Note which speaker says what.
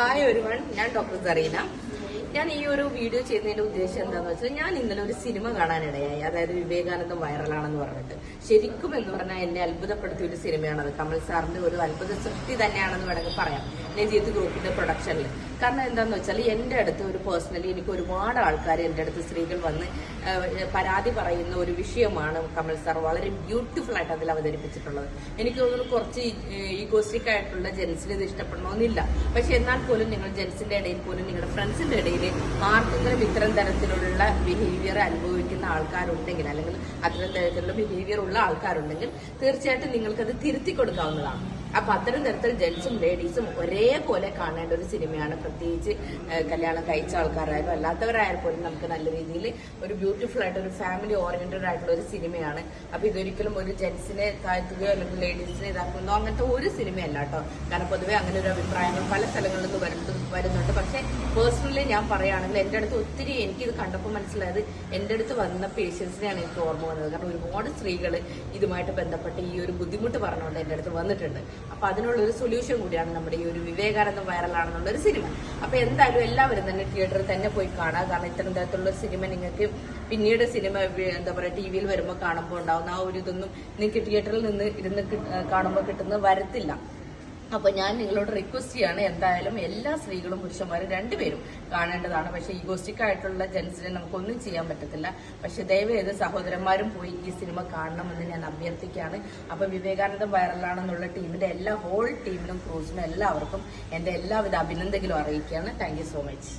Speaker 1: Hi ഒരുവൺ, ഞാൻ doctor Zarina. ഞാൻ ഈ ഒരു വീഡിയോ ചെയ്യുന്നതിന്റെ ഉദ്ദേശം എന്താണെന്ന് വെച്ചാൽ, ഞാൻ ഇന്നലെ ഒരു സിനിമ കാണാനിടയായി. അതായത് വിവേകാനന്ദം വൈറലാണെന്ന് പറഞ്ഞിട്ട്, ശരിക്കും എന്ന് പറഞ്ഞാൽ എന്നെ അത്ഭുതപ്പെടുത്തിയ ഒരു സിനിമയാണത്. കമൽ സാറിന്റെ ഒരു അത്ഭുത സൃഷ്ടി തന്നെയാണെന്ന് വേണമെങ്കിൽ പറയാം, നജീത്ത് ഗ്രൂപ്പിന്റെ പ്രൊഡക്ഷനിൽ. കാരണം എന്താന്ന് വെച്ചാൽ, എന്റെ അടുത്ത് ഒരു പേഴ്സണലി എനിക്ക് ഒരുപാട് ആൾക്കാർ എന്റെ അടുത്ത് സ്ത്രീകൾ വന്ന് പരാതി പറയുന്ന ഒരു വിഷയമാണ് കമൽ സാർ വളരെ ബ്യൂട്ടിഫുൾ ആയിട്ട് അതിൽ അവതരിപ്പിച്ചിട്ടുള്ളത്. എനിക്ക് തോന്നുന്നു കുറച്ച് ഈഗോസ്റ്റിക് ആയിട്ടുള്ള ജെൻസിന് ഇത് ഇഷ്ടപ്പെടണമെന്നില്ല. പക്ഷെ എന്നാൽ പോലും നിങ്ങൾ ജെൻസിന്റെ ഇടയിൽ പോലും നിങ്ങളുടെ ഫ്രണ്ട്സിന്റെ ഇടയിൽ ആർക്കെങ്കിലും ഇത്തരം തരത്തിലുള്ള ബിഹേവിയർ അനുഭവിക്കുന്ന ആൾക്കാരുണ്ടെങ്കിൽ, അല്ലെങ്കിൽ അത്തരം തരത്തിലുള്ള ബിഹേവിയർ ഉള്ള ആൾക്കാരുണ്ടെങ്കിൽ തീർച്ചയായിട്ടും നിങ്ങൾക്കത് തിരുത്തി കൊടുക്കാവുന്നതാണ്. അപ്പൊ അത്തരം തരത്തിൽ ജെൻസും ലേഡീസും ഒരേപോലെ കാണേണ്ട ഒരു സിനിമയാണ്. പ്രത്യേകിച്ച് കല്യാണം കഴിച്ച ആൾക്കാരായാലും അല്ലാത്തവരായാലും പോലും നമുക്ക് നല്ല രീതിയിൽ ഒരു ബ്യൂട്ടിഫുൾ ആയിട്ട് ഒരു ഫാമിലി ഓറിയന്റഡ് ആയിട്ടുള്ള ഒരു സിനിമയാണ്. അപ്പൊ ഇതൊരിക്കലും ഒരു ജെൻസിനെ താഴ്ത്തുകയോ അല്ലെങ്കിൽ ലേഡീസിനെ ഇതാക്കുന്നതോ അങ്ങനത്തെ ഒരു സിനിമയല്ല കേട്ടോ. കാരണം പൊതുവെ അങ്ങനെ ഒരു അഭിപ്രായങ്ങൾ പല സ്ഥലങ്ങളിൽ നിന്ന് വരുന്നുണ്ട്. പക്ഷെ പേഴ്സണലി ഞാൻ പറയുകയാണെങ്കിൽ എന്റെ അടുത്ത് ഒത്തിരി എനിക്കിത് കണ്ടപ്പോൾ മനസ്സിലായത്, എന്റെ അടുത്ത് വന്ന പേഷ്യൻസിനെയാണ് എനിക്ക് ഓർമ്മ വന്നത്. കാരണം ഒരുപാട് സ്ത്രീകൾ ഇതുമായിട്ട് ബന്ധപ്പെട്ട് ഈ ഒരു ബുദ്ധിമുട്ട് പറഞ്ഞുകൊണ്ട് എന്റെ അടുത്ത് വന്നിട്ടുണ്ട്. അപ്പൊ അതിനുള്ള ഒരു സൊല്യൂഷൻ കൂടിയാണ് നമ്മുടെ ഈ ഒരു വിവേകാനന്ദം വൈറലാണെന്നുള്ള ഒരു സിനിമ. അപ്പൊ എന്തായാലും എല്ലാവരും തന്നെ തിയേറ്ററിൽ തന്നെ പോയി കാണുക. കാരണം ഇത്തരം തരത്തിലുള്ള സിനിമ നിങ്ങൾക്ക് പിന്നീട് സിനിമ എന്താ പറയുക ടി വിയിൽ വരുമ്പോൾ കാണുമ്പോൾ ഉണ്ടാവുന്ന ആ ഒരു ഇതൊന്നും നിങ്ങൾക്ക് തിയേറ്ററിൽ നിന്ന് ഇരുന്ന് കാണുമ്പോൾ കിട്ടുന്നത് വരത്തില്ല. അപ്പൊ ഞാൻ നിങ്ങളോട് റിക്വസ്റ്റ് ചെയ്യാണ്, എന്തായാലും എല്ലാ സ്ത്രീകളും പുരുഷന്മാരും രണ്ടുപേരും കാണേണ്ടതാണ്. പക്ഷെ ഈഗോസ്റ്റിക് ആയിട്ടുള്ള ജെൻസിനെ നമുക്കൊന്നും ചെയ്യാൻ പറ്റത്തില്ല. പക്ഷെ ദയവേത് സഹോദരന്മാരും പോയി ഈ സിനിമ കാണണമെന്ന് ഞാൻ അഭ്യർത്ഥിക്കുകയാണ്. അപ്പൊ വിവേകാനന്ദം വൈറലാണെന്നുള്ള ടീമിന്റെ ഹോൾ ടീമിനും ക്രൂസിനും എല്ലാവർക്കും എന്റെ എല്ലാവിധ അഭിനന്ദനങ്ങളും അറിയിക്കുകയാണ്. Thank you so much.